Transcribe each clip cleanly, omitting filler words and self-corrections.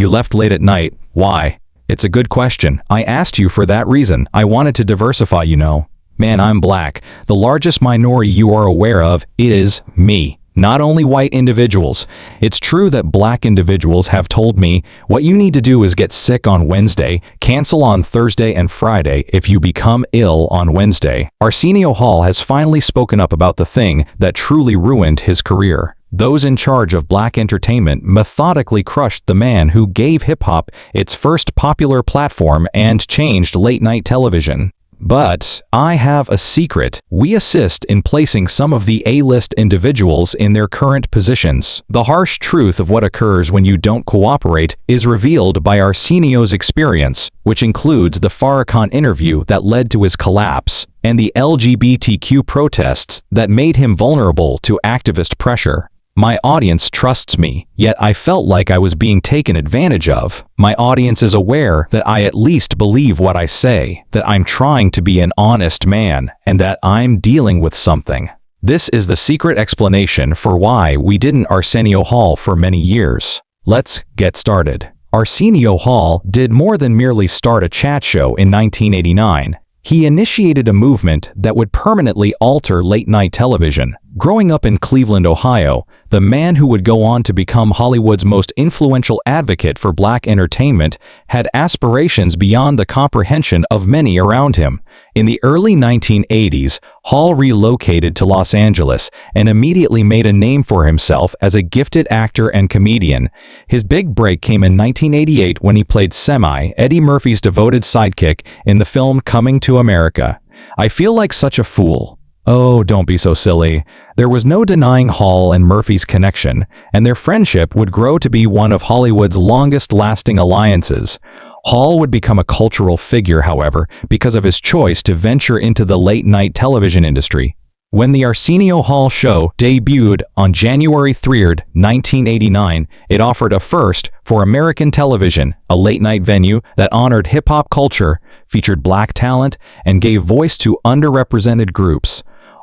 You left late at night. Why? It's a good question. I asked you for that reason. I wanted to diversify, you know. Man, I'm black. The largest minority you are aware of is me. Not only white individuals. It's true that black individuals have told me, what you need to do is get sick on Wednesday, cancel on Thursday and Friday if you become ill on Wednesday. Arsenio Hall has finally spoken up about the thing that truly ruined his career. Those in charge of black entertainment methodically crushed the man who gave hip-hop its first popular platform and changed late-night television. But I have a secret. We assist in placing some of the A-list individuals in their current positions. The harsh truth of what occurs when you don't cooperate is revealed by Arsenio's experience, which includes the Farrakhan interview that led to his collapse, and the LGBTQ protests that made him vulnerable to activist pressure. My audience trusts me, yet I felt like I was being taken advantage of. My audience is aware that I at least believe what I say, that I'm trying to be an honest man, and that I'm dealing with something. This is the secret explanation for why we didn't Arsenio Hall for many years. Let's get started. Arsenio Hall did more than merely start a chat show in 1989. He initiated a movement that would permanently alter late-night television. Growing up in Cleveland, Ohio, the man who would go on to become Hollywood's most influential advocate for black entertainment had aspirations beyond the comprehension of many around him. In the early 1980s, Hall relocated to Los Angeles and immediately made a name for himself as a gifted actor and comedian. His big break came in 1988 when he played Semi, Eddie Murphy's devoted sidekick, in the film Coming to America. I feel like such a fool. Oh, don't be so silly. There was no denying Hall and Murphy's connection, and their friendship would grow to be one of Hollywood's longest-lasting alliances. Hall would become a cultural figure, however, because of his choice to venture into the late-night television industry. When the Arsenio Hall show debuted on January 3, 1989, it offered a first for American television, a late-night venue that honored hip-hop culture, featured black talent, and gave voice to underrepresented groups.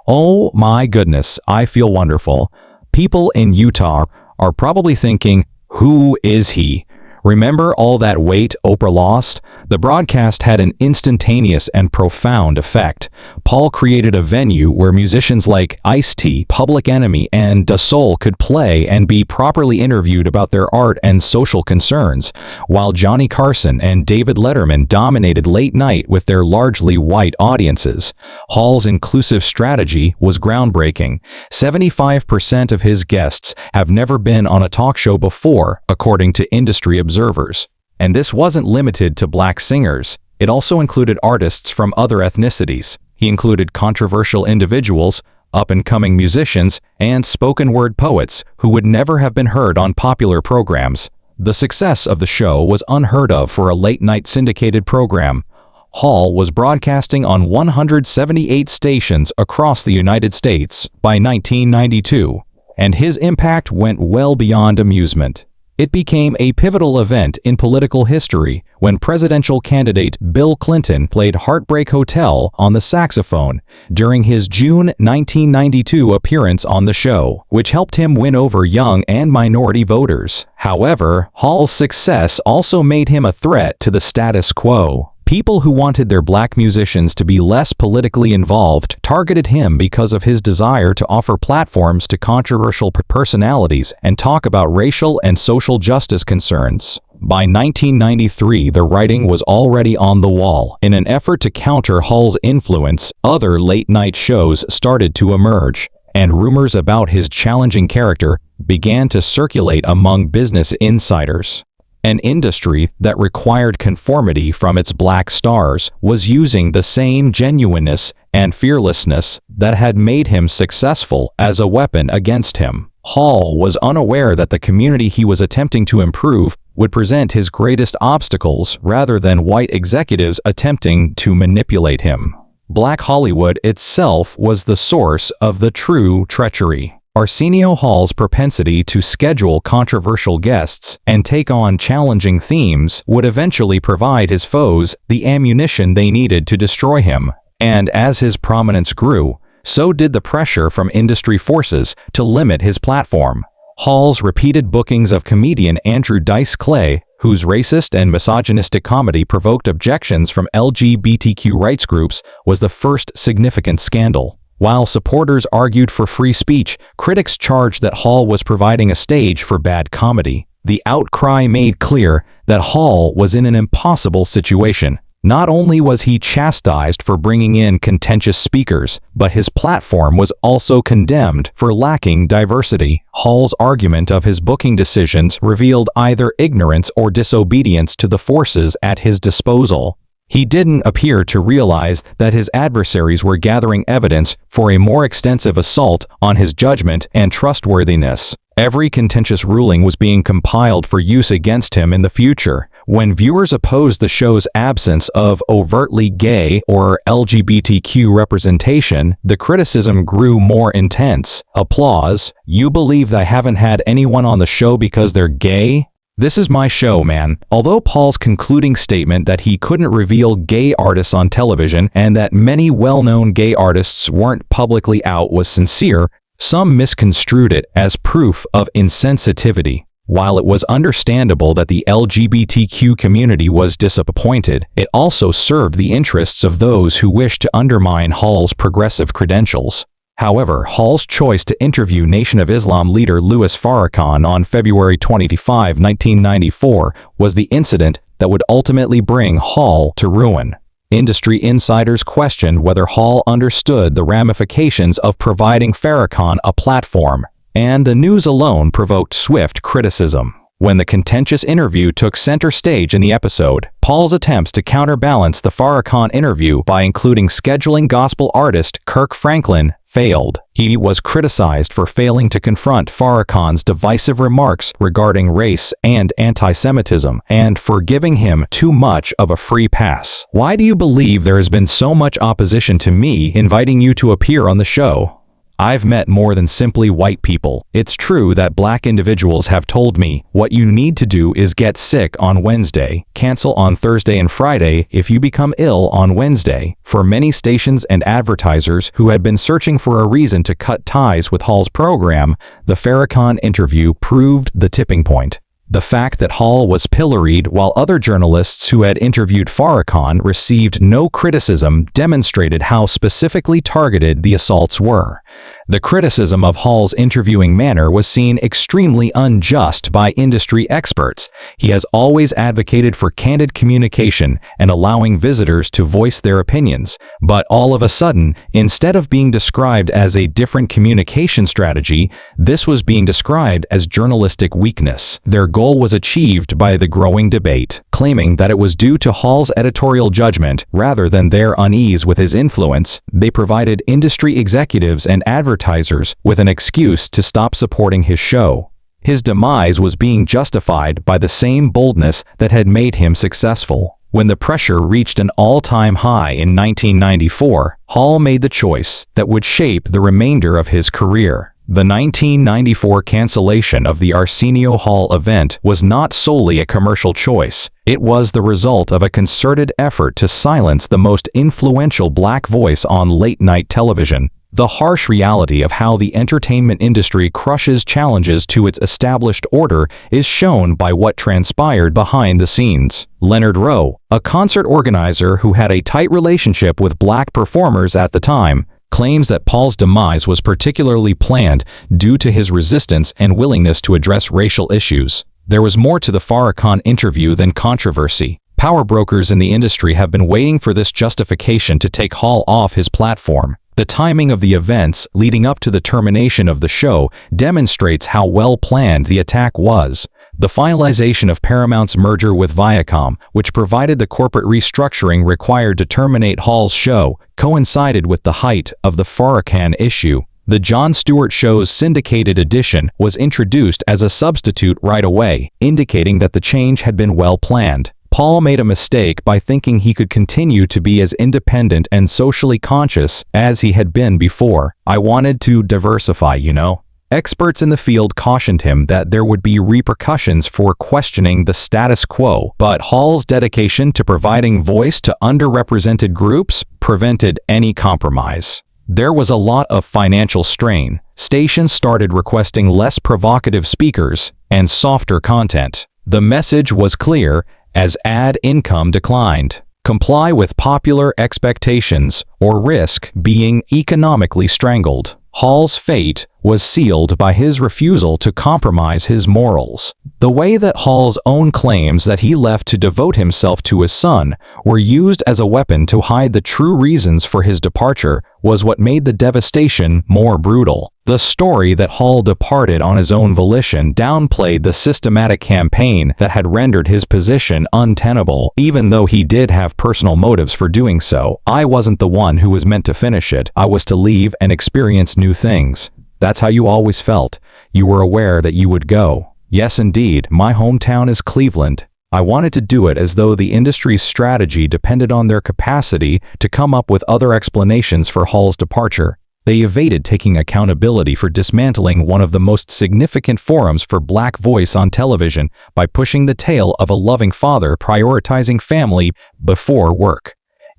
Oh my goodness, I feel wonderful. People in Utah are probably thinking, who is he? Remember all that weight Oprah lost? The broadcast had an instantaneous and profound effect. Paul created a venue where musicians like Ice-T, Public Enemy, and Da Soul could play and be properly interviewed about their art and social concerns, while Johnny Carson and David Letterman dominated late night with their largely white audiences. Hall's inclusive strategy was groundbreaking. 75% of his guests have never been on a talk show before, according to industry observers. And this wasn't limited to black singers. It also included artists from other ethnicities. He included controversial individuals, up-and-coming musicians, and spoken-word poets who would never have been heard on popular programs. The success of the show was unheard of for a late-night syndicated program. Hall was broadcasting on 178 stations across the United States by 1992, and his impact went well beyond amusement. It became a pivotal event in political history when presidential candidate Bill Clinton played Heartbreak Hotel on the saxophone during his June 1992 appearance on the show, which helped him win over young and minority voters. However, Hall's success also made him a threat to the status quo. People who wanted their black musicians to be less politically involved targeted him because of his desire to offer platforms to controversial personalities and talk about racial and social justice concerns. By 1993, the writing was already on the wall. In an effort to counter Hall's influence, other late-night shows started to emerge, and rumors about his challenging character began to circulate among business insiders. An industry that required conformity from its black stars was using the same genuineness and fearlessness that had made him successful as a weapon against him. Hall was unaware that the community he was attempting to improve would present his greatest obstacles rather than white executives attempting to manipulate him. Black Hollywood itself was the source of the true treachery. Arsenio Hall's propensity to schedule controversial guests and take on challenging themes would eventually provide his foes the ammunition they needed to destroy him. And as his prominence grew, so did the pressure from industry forces to limit his platform. Hall's repeated bookings of comedian Andrew Dice Clay whose racist and misogynistic comedy provoked objections from LGBTQ rights groups, was the first significant scandal. While supporters argued for free speech, critics charged that Hall was providing a stage for bad comedy. The outcry made clear that Hall was in an impossible situation. Not only was he chastised for bringing in contentious speakers, but his platform was also condemned for lacking diversity. Hall's argument of his booking decisions revealed either ignorance or disobedience to the forces at his disposal. He didn't appear to realize that his adversaries were gathering evidence for a more extensive assault on his judgment and trustworthiness. Every contentious ruling was being compiled for use against him in the future. When viewers opposed the show's absence of overtly gay or LGBTQ representation, the criticism grew more intense. Applause. You believe I haven't had anyone on the show because they're gay? This is my show, man. Although Paul's concluding statement that he couldn't reveal gay artists on television and that many well-known gay artists weren't publicly out was sincere, some misconstrued it as proof of insensitivity. While it was understandable that the LGBTQ community was disappointed, it also served the interests of those who wished to undermine Hall's progressive credentials. However, Hall's choice to interview Nation of Islam leader Louis Farrakhan on February 25, 1994, was the incident that would ultimately bring Hall to ruin. Industry insiders questioned whether Hall understood the ramifications of providing Farrakhan a platform, and the news alone provoked swift criticism. When the contentious interview took center stage in the episode, Paul's attempts to counterbalance the Farrakhan interview by including scheduling gospel artist Kirk Franklin failed. He was criticized for failing to confront Farrakhan's divisive remarks regarding race and anti-Semitism, and for giving him too much of a free pass. Why do you believe there has been so much opposition to me inviting you to appear on the show? I've met more than simply white people. It's true that black individuals have told me, what you need to do is get sick on Wednesday, cancel on Thursday and Friday if you become ill on Wednesday. For many stations and advertisers who had been searching for a reason to cut ties with Hall's program, the Farrakhan interview proved the tipping point. The fact that Hall was pilloried while other journalists who had interviewed Farrakhan received no criticism demonstrated how specifically targeted the assaults were. The criticism of Hall's interviewing manner was seen extremely unjust by industry experts. He has always advocated for candid communication and allowing visitors to voice their opinions, but all of a sudden, instead of being described as a different communication strategy, this was being described as journalistic weakness. Their goal was achieved by the growing debate, claiming that it was due to Hall's editorial judgment rather than their unease with his influence. They provided industry executives and advertisers with an excuse to stop supporting his show. His demise was being justified by the same boldness that had made him successful. When the pressure reached an all-time high in 1994, Hall made the choice that would shape the remainder of his career. The 1994 cancellation of the Arsenio Hall event was not solely a commercial choice. It was the result of a concerted effort to silence the most influential black voice on late-night television. The harsh reality of how the entertainment industry crushes challenges to its established order is shown by what transpired behind the scenes. Leonard Rowe, a concert organizer who had a tight relationship with black performers at the time, claims that Paul's demise was particularly planned due to his resistance and willingness to address racial issues. There was more to the Farrakhan interview than controversy. Power brokers in the industry have been waiting for this justification to take Hall off his platform. The timing of the events leading up to the termination of the show demonstrates how well planned the attack was. The finalization of Paramount's merger with Viacom, which provided the corporate restructuring required to terminate Hall's show, coincided with the height of the Farrakhan issue. The Jon Stewart show's syndicated edition was introduced as a substitute right away, indicating that the change had been well planned. Paul made a mistake by thinking he could continue to be as independent and socially conscious as he had been before. I wanted to diversify, you know. Experts in the field cautioned him that there would be repercussions for questioning the status quo, but Hall's dedication to providing voice to underrepresented groups prevented any compromise. There was a lot of financial strain. Stations started requesting less provocative speakers and softer content. The message was clear: as ad income declined, comply with popular expectations or risk being economically strangled. Hall's fate was sealed by his refusal to compromise his morals. The way that Hall's own claims that he left to devote himself to his son were used as a weapon to hide the true reasons for his departure was what made the devastation more brutal. The story that Hall departed on his own volition downplayed the systematic campaign that had rendered his position untenable. Even though he did have personal motives for doing so, I wasn't the one who was meant to finish it. I was to leave and experience new things. That's how you always felt. You were aware that you would go. Yes, indeed, my hometown is Cleveland. I wanted to do it as though the industry's strategy depended on their capacity to come up with other explanations for Hall's departure. They evaded taking accountability for dismantling one of the most significant forums for black voice on television by pushing the tale of a loving father prioritizing family before work.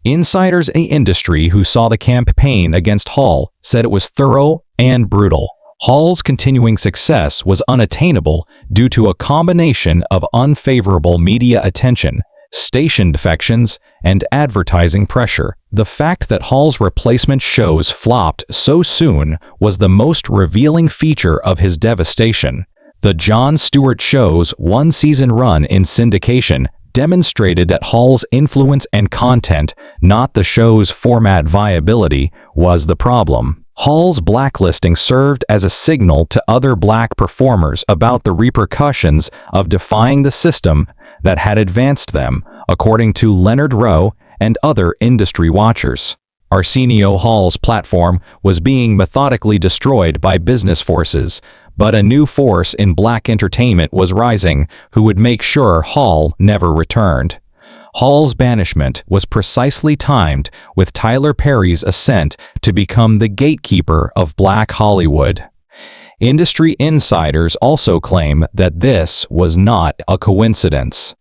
Insiders in the industry who saw the campaign against Hall said it was thorough and brutal. Hall's continuing success was unattainable due to a combination of unfavorable media attention, station defections, and advertising pressure. The fact that Hall's replacement shows flopped so soon was the most revealing feature of his devastation. The Jon Stewart show's one-season run in syndication demonstrated that Hall's influence and content, not the show's format viability, was the problem. Hall's blacklisting served as a signal to other black performers about the repercussions of defying the system that had advanced them, according to Leonard Rowe and other industry watchers. Arsenio Hall's platform was being methodically destroyed by business forces, but a new force in black entertainment was rising who would make sure Hall never returned. Hall's banishment was precisely timed with Tyler Perry's ascent to become the gatekeeper of Black Hollywood. Industry insiders also claim that this was not a coincidence.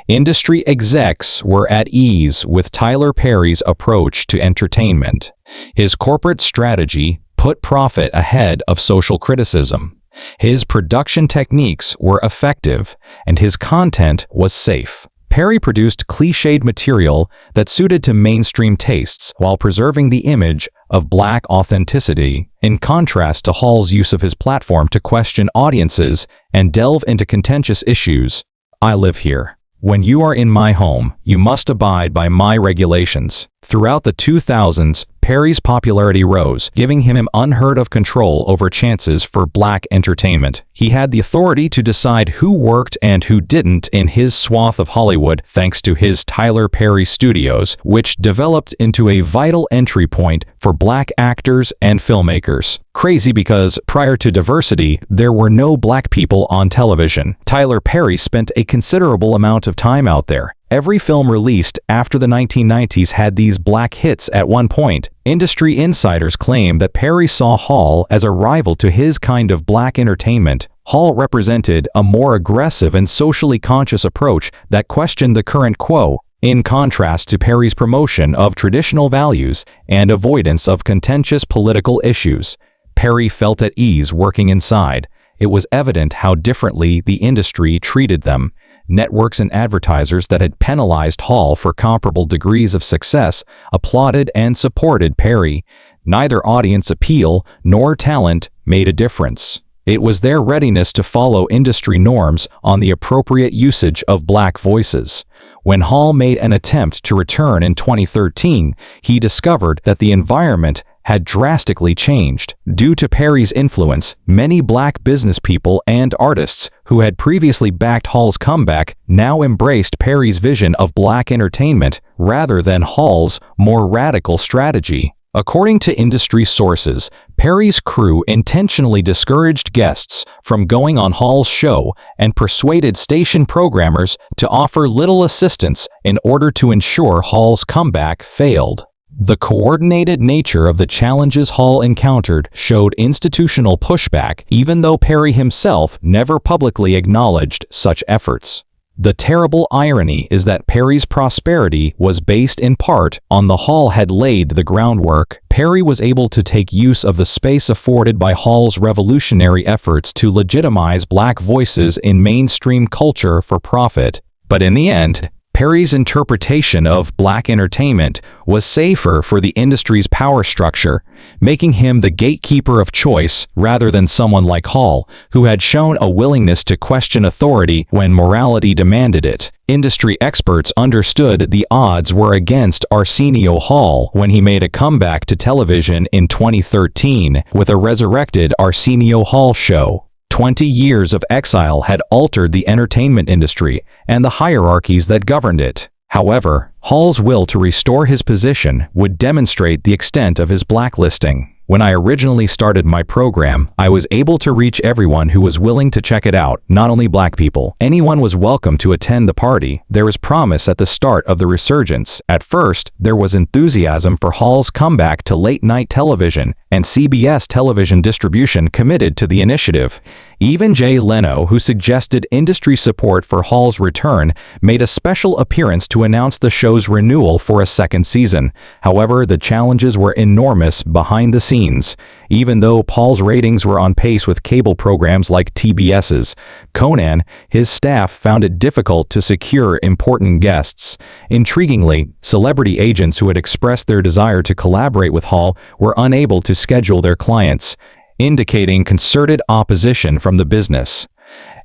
Industry execs were at ease with Tyler Perry's approach to entertainment. His corporate strategy put profit ahead of social criticism. His production techniques were effective, and his content was safe. Perry produced cliched material that suited to mainstream tastes while preserving the image of black authenticity, in contrast to Hall's use of his platform to question audiences and delve into contentious issues. I live here. When you are in my home, you must abide by my regulations. Throughout the 2000s, Perry's popularity rose, giving him unheard of control over chances for black entertainment. He had the authority to decide who worked and who didn't in his swath of Hollywood thanks to his Tyler Perry Studios, which developed into a vital entry point for black actors and filmmakers. Crazy because prior to diversity, there were no black people on television. Tyler Perry spent a considerable amount of time out there. Every film released after the 1990s had these black hits at one point. Industry insiders claim that Perry saw Hall as a rival to his kind of black entertainment. Hall represented a more aggressive and socially conscious approach that questioned the current quo, in contrast to Perry's promotion of traditional values and avoidance of contentious political issues. Perry felt at ease working inside. It was evident how differently the industry treated them. Networks and advertisers that had penalized Hall for comparable degrees of success applauded and supported Perry. Neither audience appeal nor talent made a difference. It was their readiness to follow industry norms on the appropriate usage of black voices. When Hall made an attempt to return in 2013, he discovered that the environment had drastically changed. Due to Perry's influence, many black business people and artists who had previously backed Hall's comeback now embraced Perry's vision of black entertainment rather than Hall's more radical strategy. According to industry sources, Perry's crew intentionally discouraged guests from going on Hall's show and persuaded station programmers to offer little assistance in order to ensure Hall's comeback failed. The coordinated nature of the challenges Hall encountered showed institutional pushback, even though Perry himself never publicly acknowledged such efforts. The terrible irony is that Perry's prosperity was based in part on the Hall had laid the groundwork. Perry was able to take use of the space afforded by Hall's revolutionary efforts to legitimize black voices in mainstream culture for profit. But in the end, Perry's interpretation of black entertainment was safer for the industry's power structure, making him the gatekeeper of choice rather than someone like Hall, who had shown a willingness to question authority when morality demanded it. Industry experts understood the odds were against Arsenio Hall when he made a comeback to television in 2013 with a resurrected Arsenio Hall show. 20 years of exile had altered the entertainment industry and the hierarchies that governed it. However, Hall's will to restore his position would demonstrate the extent of his blacklisting. When I originally started my program, I was able to reach everyone who was willing to check it out, not only black people. Anyone was welcome to attend the party. There was promise at the start of the resurgence. At first, there was enthusiasm for Hall's comeback to late-night television, and CBS television distribution committed to the initiative. Even Jay Leno, who suggested industry support for Hall's return, made a special appearance to announce the show's renewal for a second season. However, the challenges were enormous behind the scenes. Even though Hall's ratings were on pace with cable programs like TBS's Conan, his staff found it difficult to secure important guests. Intriguingly, celebrity agents who had expressed their desire to collaborate with Hall were unable to schedule their clients, indicating concerted opposition from the business.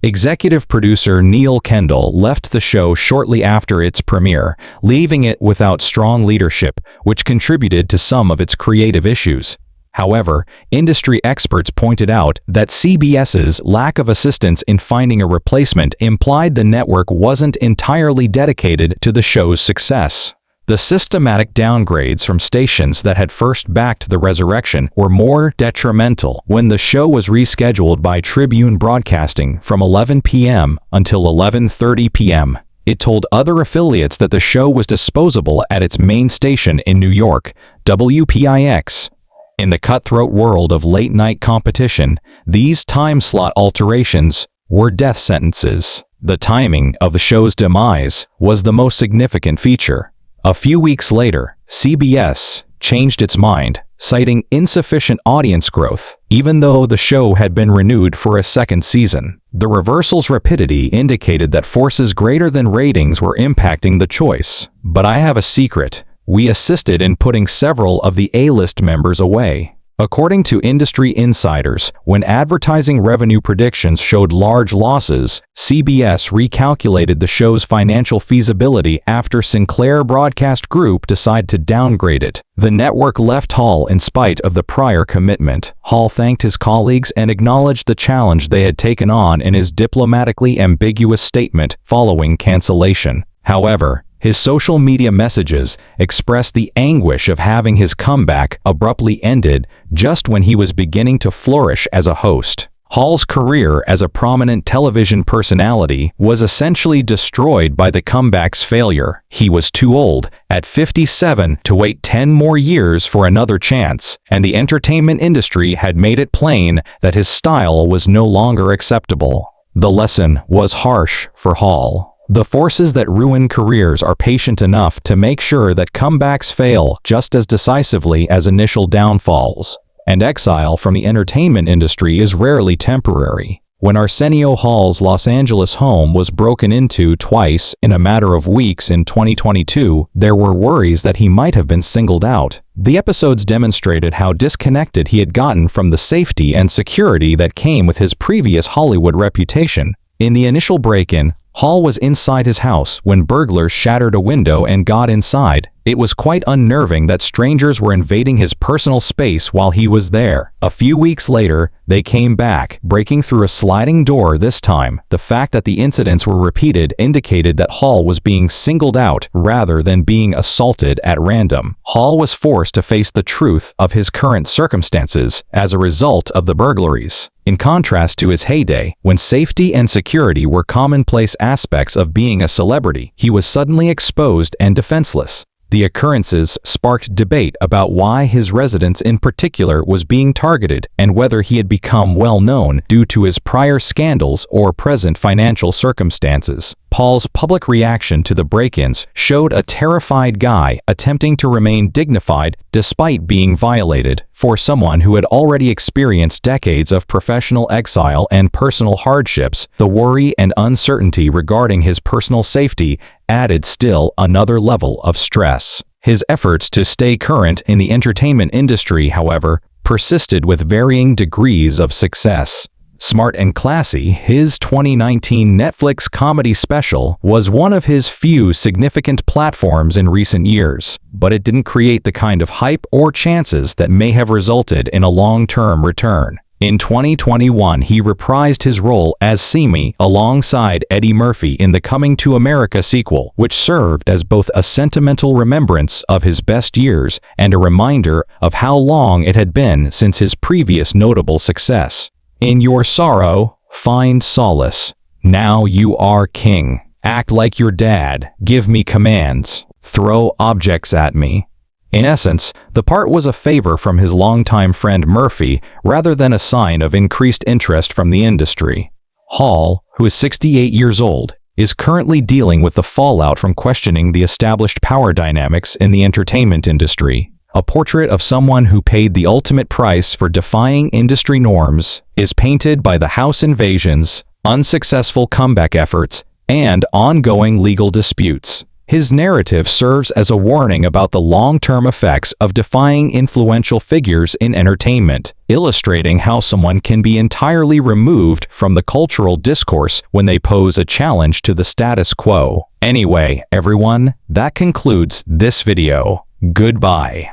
Executive producer Neil Kendall left the show shortly after its premiere, leaving it without strong leadership, which contributed to some of its creative issues. However, industry experts pointed out that CBS's lack of assistance in finding a replacement implied the network wasn't entirely dedicated to the show's success. The systematic downgrades from stations that had first backed the resurrection were more detrimental. When the show was rescheduled by Tribune Broadcasting from 11 p.m. until 11:30 p.m., it told other affiliates that the show was disposable at its main station in New York, WPIX. In the cutthroat world of late-night competition, these time slot alterations were death sentences. The timing of the show's demise was the most significant feature. A few weeks later, CBS changed its mind, citing insufficient audience growth, even though the show had been renewed for a second season. The reversal's rapidity indicated that forces greater than ratings were impacting the choice. But I have a secret. We assisted in putting several of the A-list members away. According to industry insiders, when advertising revenue predictions showed large losses, CBS recalculated the show's financial feasibility after Sinclair Broadcast Group decided to downgrade it. The network left Hall in spite of the prior commitment. Hall thanked his colleagues and acknowledged the challenge they had taken on in his diplomatically ambiguous statement following cancellation. However, his social media messages expressed the anguish of having his comeback abruptly ended just when he was beginning to flourish as a host. Hall's career as a prominent television personality was essentially destroyed by the comeback's failure. He was too old, at 57, to wait 10 more years for another chance, and the entertainment industry had made it plain that his style was no longer acceptable. The lesson was harsh for Hall. The forces that ruin careers are patient enough to make sure that comebacks fail just as decisively as initial downfalls. And exile from the entertainment industry is rarely temporary. When Arsenio Hall's Los Angeles home was broken into twice in a matter of weeks in 2022, there were worries that he might have been singled out. The episodes demonstrated how disconnected he had gotten from the safety and security that came with his previous Hollywood reputation. In the initial break-in, Hall was inside his house when burglars shattered a window and got inside. It was quite unnerving that strangers were invading his personal space while he was there. A few weeks later, they came back, breaking through a sliding door this time. The fact that the incidents were repeated indicated that Hall was being singled out rather than being assaulted at random. Hall was forced to face the truth of his current circumstances as a result of the burglaries. In contrast to his heyday, when safety and security were commonplace aspects of being a celebrity, he was suddenly exposed and defenseless. The occurrences sparked debate about why his residence in particular was being targeted and whether he had become well known due to his prior scandals or present financial circumstances. Paul's public reaction to the break-ins showed a terrified guy attempting to remain dignified despite being violated. For someone who had already experienced decades of professional exile and personal hardships, the worry and uncertainty regarding his personal safety added still another level of stress. His efforts to stay current in the entertainment industry, however, persisted with varying degrees of success. Smart and Classy, his 2019 Netflix comedy special, was one of his few significant platforms in recent years, but it didn't create the kind of hype or chances that may have resulted in a long-term return. In 2021, he reprised his role as Simi alongside Eddie Murphy in the Coming to America sequel, which served as both a sentimental remembrance of his best years and a reminder of how long it had been since his previous notable success. In your sorrow, find solace. Now you are king. Act like your dad. Give me commands. Throw objects at me. In essence, the part was a favor from his longtime friend Murphy rather than a sign of increased interest from the industry. Hall, who is 68 years old, is currently dealing with the fallout from questioning the established power dynamics in the entertainment industry. A portrait of someone who paid the ultimate price for defying industry norms is painted by the house invasions, unsuccessful comeback efforts, and ongoing legal disputes. His narrative serves as a warning about the long-term effects of defying influential figures in entertainment, illustrating how someone can be entirely removed from the cultural discourse when they pose a challenge to the status quo. Anyway, everyone, that concludes this video. Goodbye.